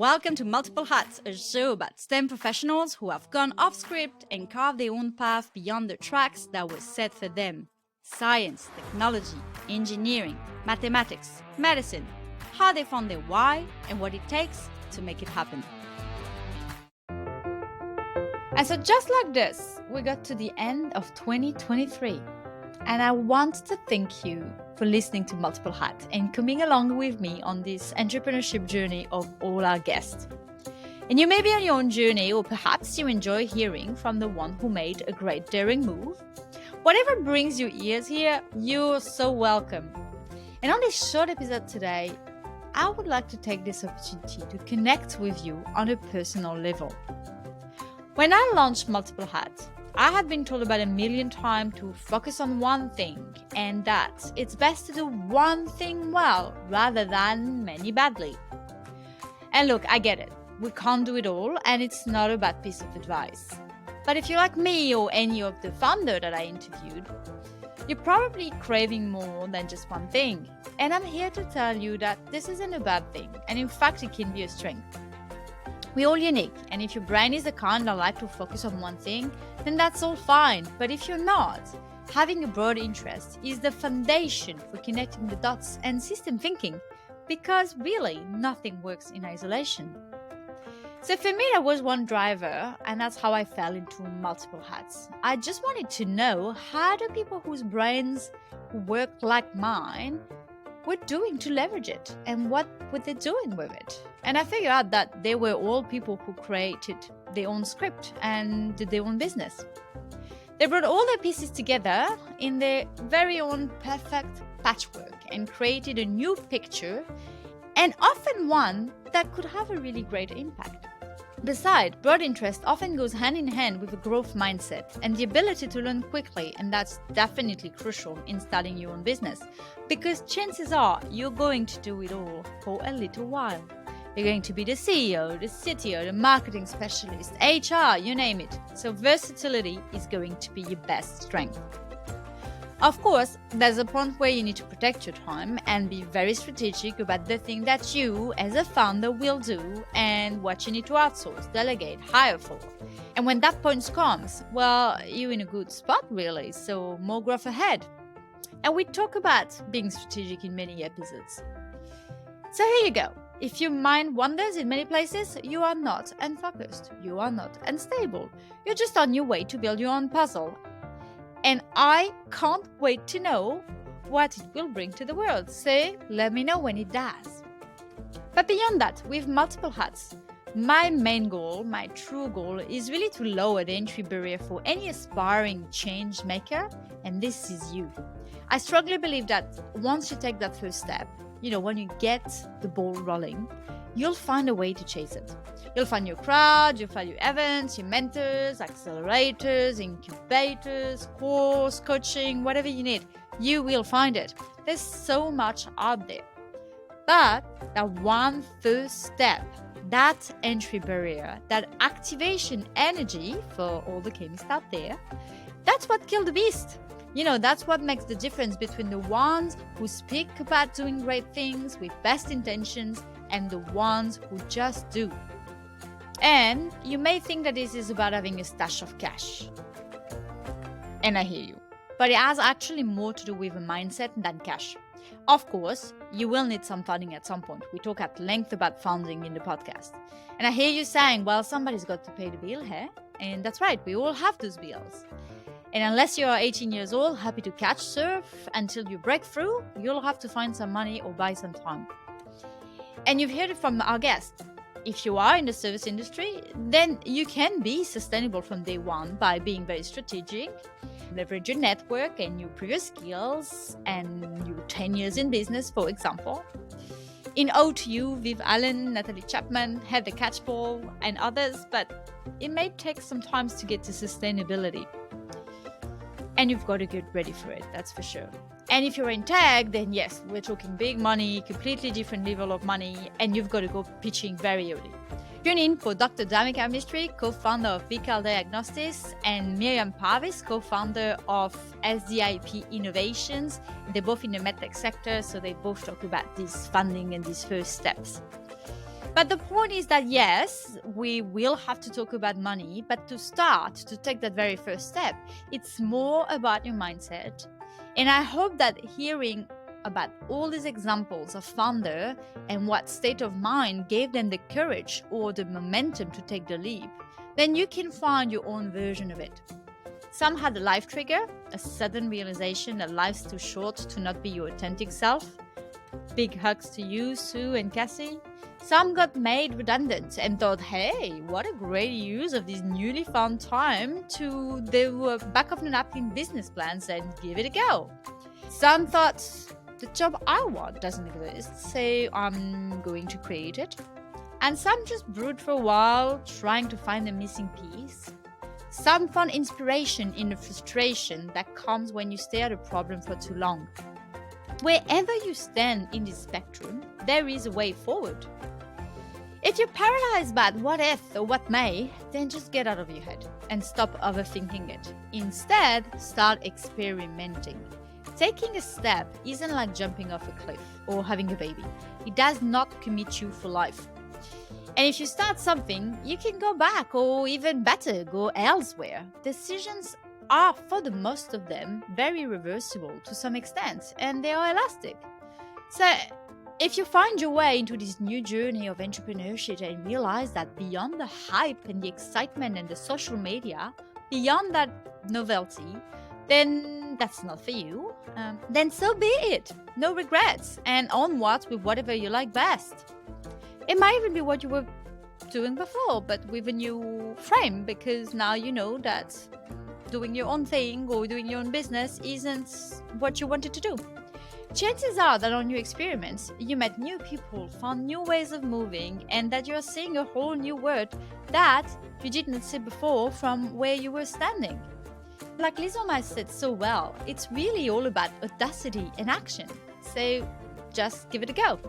Welcome to Multiple Hats, a show about STEM professionals who have gone off script and carved their own path beyond the tracks that were set for them. Science, technology, engineering, mathematics, medicine, how they found their why and what it takes to make it happen. And so just like this, we got to the end of 2023. And I want to thank you for listening to Multiple Hats and coming along with me on this entrepreneurship journey of all our guests. And you may be on your own journey, or perhaps you enjoy hearing from the one who made a great daring move. Whatever brings your ears here, you're so welcome. And on this short episode today, I would like to take this opportunity to connect with you on a personal level. When I launched Multiple Hats, I had been told about 1 million times to focus on one thing, and that it's best to do one thing well rather than many badly. And look, I get it. We can't do it all, and it's not a bad piece of advice. But if you're like me or any of the founders that I interviewed, you're probably craving more than just one thing. And I'm here to tell you that this isn't a bad thing, and in fact, it can be a strength. We're all unique, and if your brain is the kind that like to focus on one thing, then that's all fine. But if you're not, having a broad interest is the foundation for connecting the dots and system thinking, because really nothing works in isolation. So for me, that was one driver, and that's how I fell into Multiple Hats. I just wanted to know, how do people whose brains work like mine were doing to leverage it, and what were they doing with it? And I figured out that they were all people who created their own script and did their own business. They brought all their pieces together in their very own perfect patchwork and created a new picture, and often one that could have a really great impact. Besides, broad interest often goes hand in hand with a growth mindset and the ability to learn quickly, and that's definitely crucial in starting your own business, because chances are you're going to do it all for a little while. You're going to be the CEO, the CTO, the marketing specialist, HR, you name it. So versatility is going to be your best strength. Of course, there's a point where you need to protect your time and be very strategic about the thing that you, as a founder, will do and what you need to outsource, delegate, hire for. And when that point comes, well, you're in a good spot, really, so more growth ahead. And we talk about being strategic in many episodes. So here you go. If your mind wanders in many places, you are not unfocused. You are not unstable. You're just on your way to build your own puzzle. And I can't wait to know what it will bring to the world. So let me know when it does. But beyond that, with Multiple Hats, my main goal, my true goal, is really to lower the entry barrier for any aspiring change maker, and this is you. I strongly believe that once you take that first step, when you get the ball rolling, you'll find a way to chase it. You'll find your crowd, you'll find your events, your mentors, accelerators, incubators, course, coaching, whatever you need. You will find it. There's so much out there. But that one first step, that entry barrier, that activation energy for all the chemists out there, that's what killed the beast. That's what makes the difference between the ones who speak about doing great things with best intentions and the ones who just do. And you may think that this is about having a stash of cash. And I hear you. But it has actually more to do with a mindset than cash. Of course, you will need some funding at some point. We talk at length about funding in the podcast. And I hear you saying, well, somebody's got to pay the bill, hey? And that's right, we all have those bills. And unless you are 18 years old, happy to catch surf until you break through, you'll have to find some money or buy some time. And you've heard it from our guest. If you are in the service industry, then you can be sustainable from day one by being very strategic, leverage your network and your previous skills and your 10 years in business, for example. In O2U, Viv Allen, Natalie Chapman, Heather Catchpole, and others, but it may take some time to get to sustainability. And you've got to get ready for it, that's for sure. And if you're in tech, then yes, we're talking big money, completely different level of money, and you've got to go pitching very early. Tune in for Dr. Damika Mistry, co-founder of Vical Diagnostics, and Miriam Parvis, co-founder of SDIP Innovations. They're both in the medtech sector, so they both talk about this funding and these first steps. But the point is that yes, we will have to talk about money, but to take that very first step, it's more about your mindset. And I hope that hearing about all these examples of founder and what state of mind gave them the courage or the momentum to take the leap, then you can find your own version of it. Some had a life trigger, a sudden realization that life's too short to not be your authentic self. Big hugs to you, Sue and Cassie. Some got made redundant and thought, hey, what a great use of this newly found time to do back of the napkin business plans and give it a go. Some thought, the job I want doesn't exist, so I'm going to create it. And some just brewed for a while, trying to find the missing piece. Some found inspiration in the frustration that comes when you stare at a problem for too long. Wherever you stand in this spectrum, there is a way forward. If you're paralyzed by what if or what may, then just get out of your head and stop overthinking it. Instead, start experimenting. Taking a step isn't like jumping off a cliff or having a baby. It does not commit you for life. And if you start something, you can go back or even better, go elsewhere. Decisions are, for the most of them, very reversible to some extent, and they are elastic. So if you find your way into this new journey of entrepreneurship and realize that beyond the hype and the excitement and the social media, beyond that novelty, then that's not for you, then so be it. No regrets, and onwards with whatever you like best. It might even be what you were doing before, but with a new frame, because now you know that doing your own thing or doing your own business isn't what you wanted to do. Chances are that on your experiments, you met new people, found new ways of moving, and that you're seeing a whole new world that you didn't see before from where you were standing. Like Lizoma said so well, it's really all about audacity and action. So just give it a go.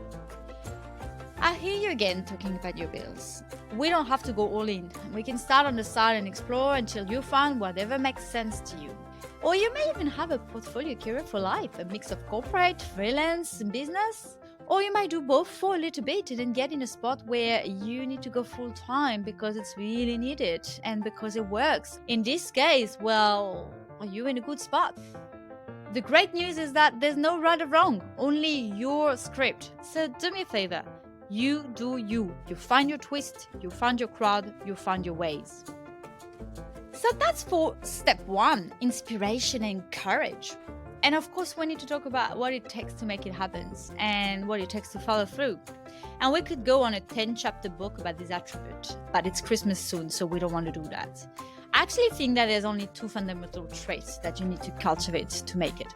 I hear you again talking about your bills. We don't have to go all in. We can start on the side and explore until you find whatever makes sense to you. Or you may even have a portfolio career for life, a mix of corporate, freelance, and business. Or you might do both for a little bit and then get in a spot where you need to go full time because it's really needed and because it works. In this case, well, are you in a good spot? The great news is that there's no right or wrong, only your script. So do me a favor. You do you. You find your twist, you find your crowd, you find your ways. So that's for step 1, inspiration and courage. And of course, we need to talk about what it takes to make it happen and what it takes to follow through. And we could go on a 10-chapter book about this attribute, but it's Christmas soon, so we don't want to do that. I actually think that there's only 2 fundamental traits that you need to cultivate to make it.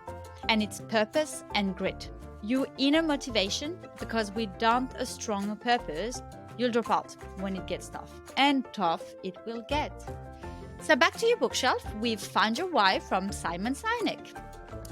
And it's purpose and grit. Your inner motivation, because without a stronger purpose, you'll drop out when it gets tough. And tough it will get. So back to your bookshelf, we've Find Your Why from Simon Sinek.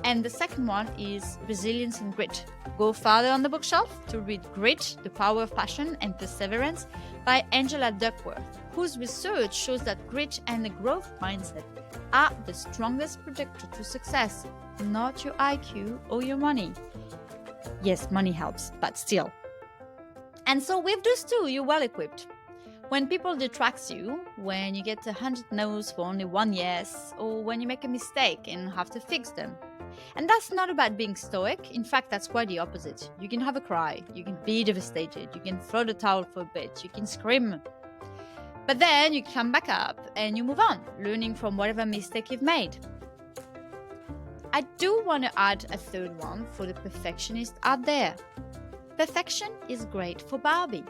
And the second one is Resilience and Grit. Go farther on the bookshelf to read Grit, The Power of Passion and Perseverance by Angela Duckworth, whose research shows that grit and the growth mindset are the strongest predictor to success, not your IQ or your money. Yes, money helps, but still. And so with those two, you're well equipped. When people detract you, when you get 100 no's for only 1 yes, or when you make a mistake and have to fix them. And that's not about being stoic. In fact, that's quite the opposite. You can have a cry, you can be devastated, you can throw the towel for a bit, you can scream. But then you come back up and you move on, learning from whatever mistake you've made. I do want to add a third one for the perfectionist out there. Perfection is great for Barbie.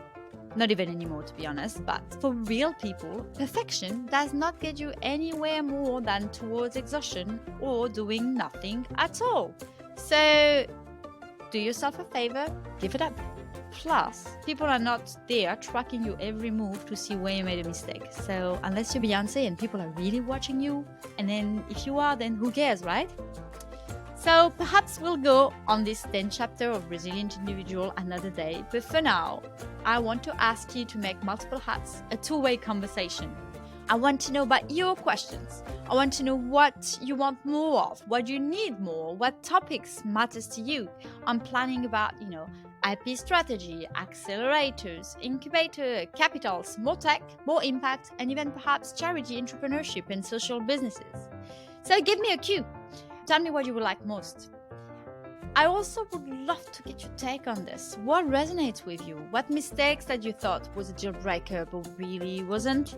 Not even anymore, to be honest, but for real people, perfection does not get you anywhere more than towards exhaustion or doing nothing at all. So do yourself a favor, give it up. Plus, people are not there tracking your every move to see where you made a mistake. So unless you're Beyonce and people are really watching you, and then if you are, then who cares, right? So perhaps we'll go on this 10th chapter of Resilient Individual another day. But for now, I want to ask you to make Multiple Hats a two-way conversation. I want to know about your questions. I want to know what you want more of, what you need more, what topics matters to you. I'm planning about, IP strategy, accelerators, incubator, capitals, more tech, more impact, and even perhaps charity, entrepreneurship, and social businesses. So give me a cue. Tell me what you would like most. I also would love to get your take on this. What resonates with you? What mistakes that you thought was a deal breaker but really wasn't?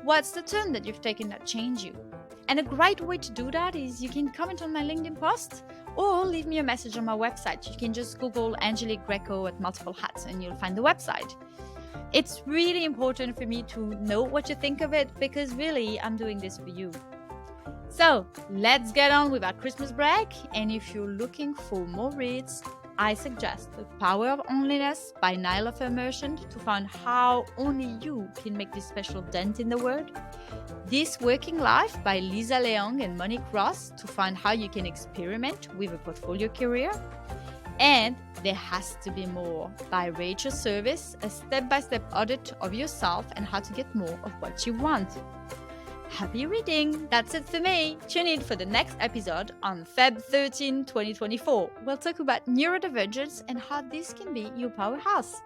What's the turn that you've taken that changed you? And a great way to do that is you can comment on my LinkedIn post or leave me a message on my website. You can just Google Angelique Greco at Multiple Hats and you'll find the website. It's really important for me to know what you think of it because really I'm doing this for you. So let's get on with our Christmas break. And if you're looking for more reads, I suggest The Power of Onlyness by Niall of Immersion to find how only you can make this special dent in the world. This Working Life by Lisa Leong and Monique Ross to find how you can experiment with a portfolio career. And There Has to Be More by Rachel Service, a step-by-step audit of yourself and how to get more of what you want. Happy reading! That's it for me. Tune in for the next episode on Feb 13, 2024. We'll talk about neurodivergence and how this can be your powerhouse.